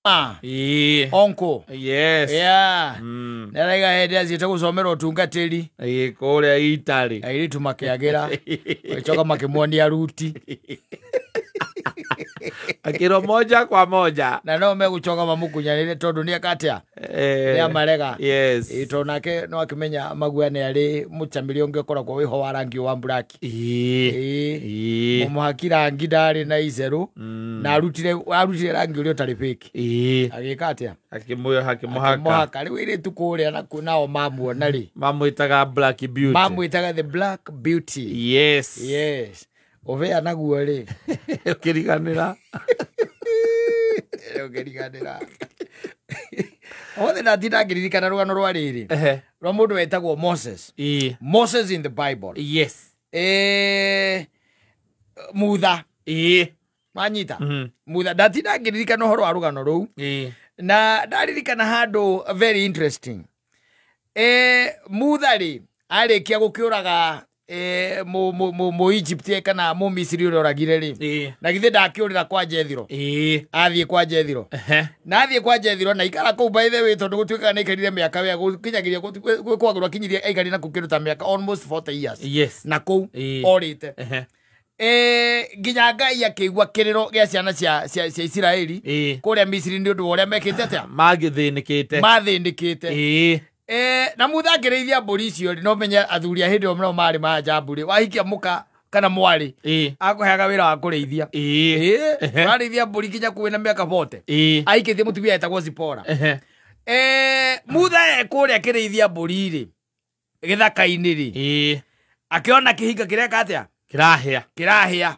Onko. Yes. Yeah. Neraga hedi azite gusomera utungatiri. Kuria Italy. Airi tumakiagira. Wechoka makimwonia ruti. Akiro moja kwa moja. Na no meguchoka mamukunyanire tondu ni akatia. Ya marega. Yes. Ito nake no akimenya maguane ari muchamiri ongekora kwa wiho wa rangi wa black. Muhakira ngidari na izeru na arutire rangi uri utari fake. Agikatia. Hakimuhaka. Riu iri tukuria na kunao mamuona ri. Mamuitaga Black Beauty. Mamuitaga the Black Beauty. Yes. Yes. Ovea naguo ri. Ukiriganira. Ukiriganira. Othe na ndina ngiririkana rugano rwa riri. Rwa mundu wetagwo Moses. Moses in the Bible. Yes. Mutha. Manyita. Mutha ndatina ngiririkana horo wa rugano ruu. Na ndaririkana handu very interesting. Mutha ri arikia gukiuraga mo Egypt kana mo Misiri uri oragire ri na githe ndakiurira kwa Jethiro athie kwa Jethiro na athie kwa Jethiro na ikara ku by the way tondu gutwika na ikarire miaka ya gukinyagiria kwagirwa kinyiria aikari na kukiruta miaka almost 40 years. Yes. Na ku orite nginya Ngai akigwa kiriro gia ciana cia Isiraeli kuria Misiri ndi undu uria mekite atia mathindikite na mutha ngireithia mburi icio no menya athuria hindi o mno mari ma njamburi wahikia muka kana mwari akuheaga wira wa kureithia arithia mburi kinya kuina miaka 40 aikitie mutumia etagwo Zipora mutha kuria kireithia mburi ri githaka-ini ri akiona kihinga kireka atia kirahia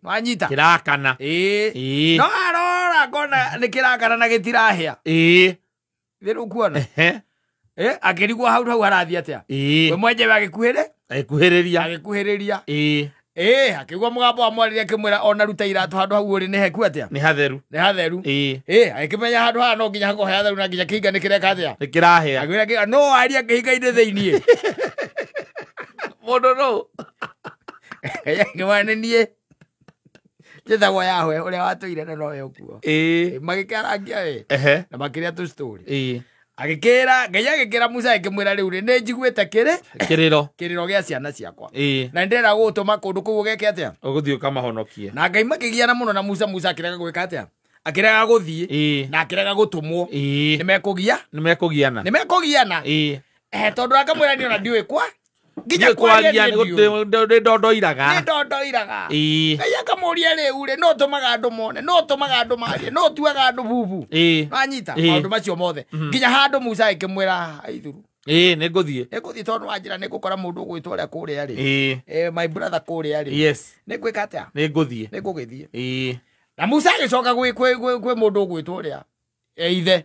nwanyita kirakana no arora ngona ni kirakana na gitirahia thiru kuona akirigwa hau arathia atia we mwenje agikuhiriria akigwa mugambo wa mwariria kimwira ona ruta iratu handu hau uri ni heku atia ni hatheru akimenya handu ha no nginya hako hatheru na nginya kihinga ni kireka atia ni kirahia agwira no aria kihinga-ini thiini mundu no ngimane nie njethagwo yahwe uria watuire na no yokuo magikarangia na makiria tu story agikira Ngai agikira Musa akimwira riu ri ni njiguite kiriro gia ciana ciakwa na ndera gutuma kundu kuu geke atia uguthii ukamahonokie na Ngai makigiana muno na Musa akirega gwika atia akirega guthii na akirega gutumwo nimekugiana tondu akamwira ni ona ndiwe kwa nginya kwaria ni ndondoiraga Ngai akamuria riu ri no tumaga andu mone no tumaga andu marie no tuaga andu bubu anyita maundu macio mothe nginya handu Musa akimwira aithuru niguthii tondu wanjira nigukora mundu gwitwa ria kuria ri my brother kuria ri yes nigwika atia nigugithii na Musa agicoka gwi mundu gwitwa ria ithe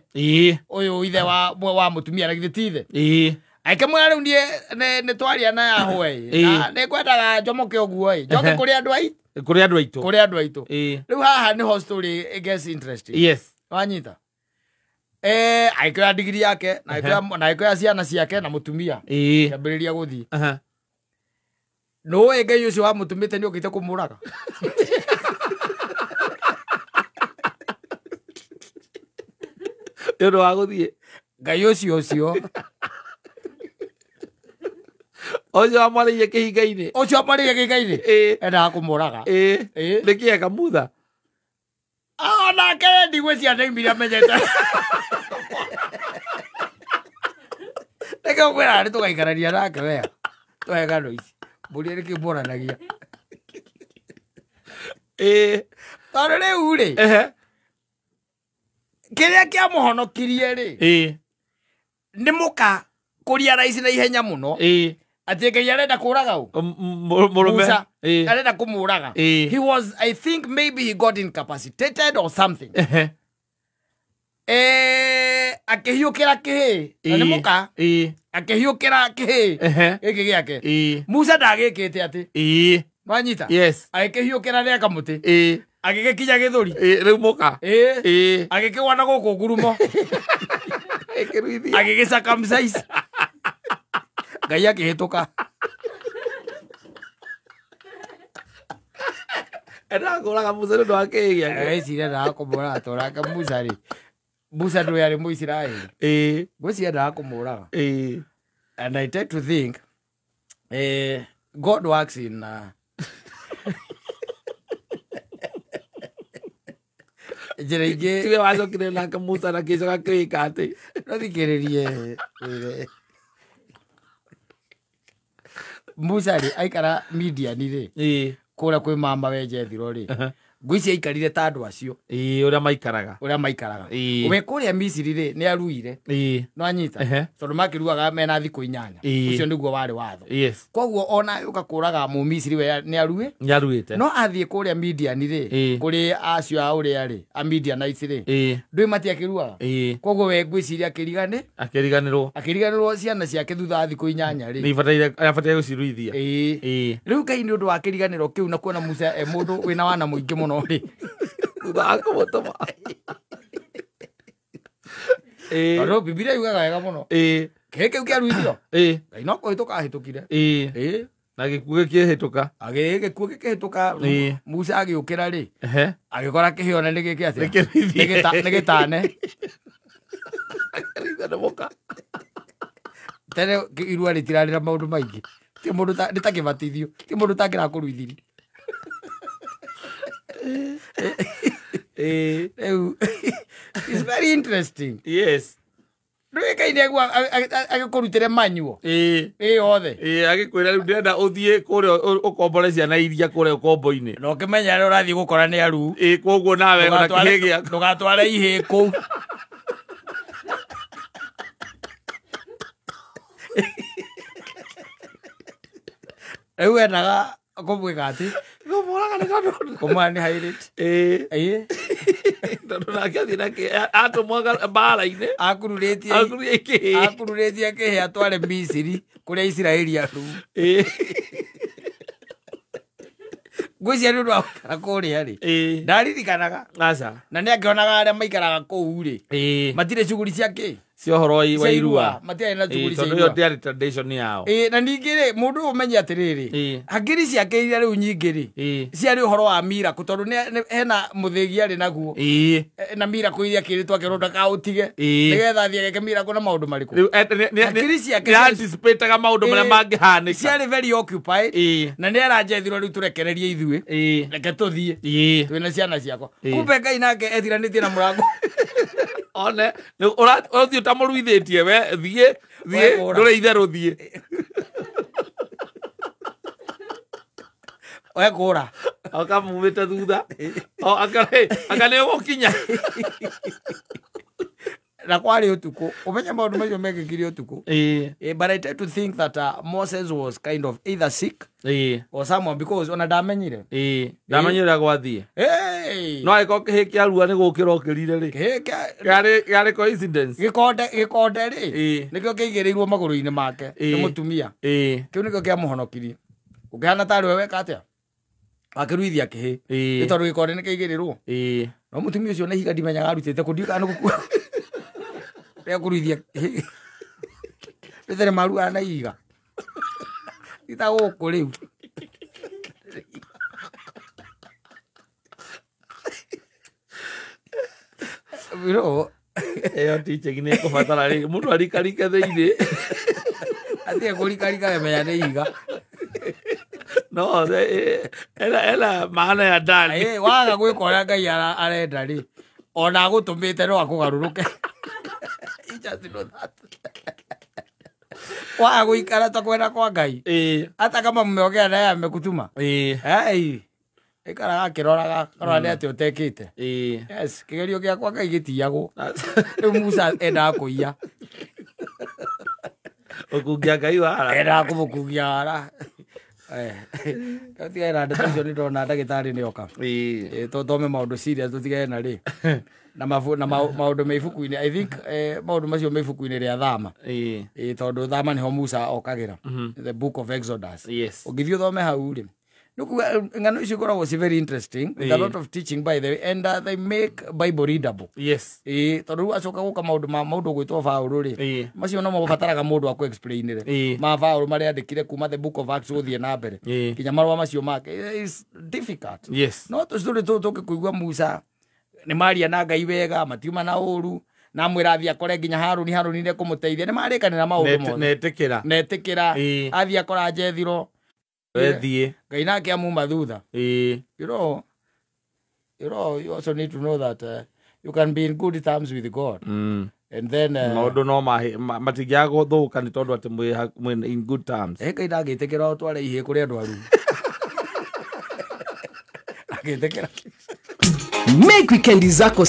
uyu ithe wa mutumia na githitithe aikemwira riu ni twaria na yahwe na nikwendaga njomoke uguo njoke kuri andu aitu riu haha ni ho story it gets interesting. Yes. Wanyita aikira digiri yake na aikira ciana ciake na mutumia yambiriria guthii no Ngai ucio wa mutumite ni ukite kumuraga ndu wa guthii Ngai ucio ocio amariye kihinga-ini enda kumuraga nikiega mutha nake ndigwe ciana imiria menyete neke kwira ari tugaikarania nake wega twega no ici mburi nikimuranagia tondu riu ri kiria kiamuhonokirie ri ni muka kuria raici na ihenya muno ati Ngai arenda kuraga Musa arenda kumuraga. He was, I think maybe he got incapacitated or something. Akihiukira kihi ni muka akihiukira kihi giki giake Musa ndagikite ati wanyita akihiukira ria kamuti agigikinya githuri riu muka agikigwa na guku ngurumo agigicircumcise Ngai akihituka enda kuraga Musa ndo akigia eciria na kumuraga toraga Musa ri Musa ndo yari Muisiraeli. Gwesi enda kumuraga. And I tend to think God works in Jerege tiwe wazo kile na Musa na kesho kakika ate. No thikiririe. Musa ri aikara media ni ri. Kura kwi mama we Jethiro ri. Gwisi aikarire ta andu acio. Uria maikaraga. We kuria Misiri ri ni aruire. No anyita. Tondu makiruaga mena thiku 8. Ucio niguo wari watho. Koguo ona ukakuraga mu Misiri we ni aruite. No athie kuria media ni ri. Kuri acio a uria ri. A media na isi ri. Ndui matiakiruaga. Koguo we gwiciria akiriganirwo ciana ciake thutha thiku 8 ri. Ni bataire guciruithia. Riu kai ni undu wa kiriganiro kiu na kuona Musa mundu wina wana muingi muno ri. Udako botoma. Aro Biblia yugaga wega muno. Keke ukiaruithio. Ngai no kuhituka hitukire. Na gikuge kihituka. Gikuge kihituka. Musa agiukira ri. Agikora kihiona ni giki atia. Ni gitane. Ritha boka. Tene irua ritirarira maundu maingi. Ti mundu ta nitakibatithio. Ti mundu tangira kuruithiri. It's very interesting. Yes. Ndui kai ni agikurutire manyuo. Othe. Agikwira riu ndenda uthie kure ukombore ciana iria kure ukombo-ini. No kimenya ri urathie gukora ni aru. Koguo nawe ona kihigia. Ndugatware ihi ku. Ewe enaga kumwika ati ngomuraga ni tondu kumani highlight tondu nake athie nake atumwaga mbara-ini akururetie kihe atware Misiri kuria Isiraeli aru gwiciria ni undu wa gukara kuria ri ndaririkanaga na ni akionaga aria maikaraga kuu ri matire shughuli ciake cio horo wa irua matiari na shughuli cia irua tondu yo tradition yao na ningi ri mundu umenye atiriri hakiri ciake iria riu nyingi ri ciari uhoro wa mira tondu hena muthigi ari naguo na mira kuiria kiritwa kironda ka utige nigetha thie geke mira kuna maundu mariku hakiri ciake anticipate maundu maria mangihanika ciari very occupied na ni aranjethirwo riu turekererie ithue reke tuthie twina ciana ciakwa kumbe Ngai nake ethiranitie na murango one urathie utamuruithitie we thie ndure itheru thie we kura akamumite thutha akane gukinya na kwari utuku umenya maundu macio mekikire utuku but I tend to think that Moses was kind of either sick or someone because ona ndamenyire ndamenyire gwathie no aiko kihi kiarua ni gukira okirire ri gari coincidence gikonde ri nikio kiigirirwo maguru-ini make ni mutumia kiu nikio kiamuhonokirie ukihana tari we weka atia akiruithia kihi ni tondu gikonde ni kiigirirwo no mutumia ucio ni higa ndimenyaga arutite kundiuka ni gukua ria kuruithia bithere maru ana iga ita guku riu biro eyo teaching ni kubatara ri mundu arikarike thiini atia kurikarika menya ni iga no ela maana ya ndani waga gwikora Ngai arenda ri ona gutumite no akugaruruke waga guikara ta kwenda kwa Ngai hata kama mmeongea naye amekutuma ikaraga akiroraga karora ni ati utekite yes kigerio giakwa Ngai gitiagwo riu Musa endaga kuiya ukungia Ngai wara endaga kumukungia wara katiga ira ndeto icio ni ndona ndagitari ni oka tome maundu serious tutigae na ri na maundu me ibuku-ini I think maundu macio me ibuku-ini ria Thama tondu Thama niho Musa okagira the book of Exodus ungithio thome hau ri nukuga ngano icio ikoragwo ci very interesting with a lot of teaching by the way and they make Bible readable tondu acoka guka maundu gwitwo Paulu ri macio no mabataraga mundu aku explain ri ma Paulu maria andikire kuma the book of Acts guthie na mbere kinya marwa macio make is difficult no tu story tu tukikuigua Musa ni maria na Ngai wega matiuma na uru na mwirathi akore nginya Haruni ne kumuteithia ni marikanira maundu mo netikira athi akora Jethiro wethie Ngai nake amuma thutha you know, you also need to know that you can be in good terms with God and then maundu no matingiago thuka ni tondu ati mwe in good terms Ngai ndagitikira utware ihie kuri andu aru agitikira make weekend zako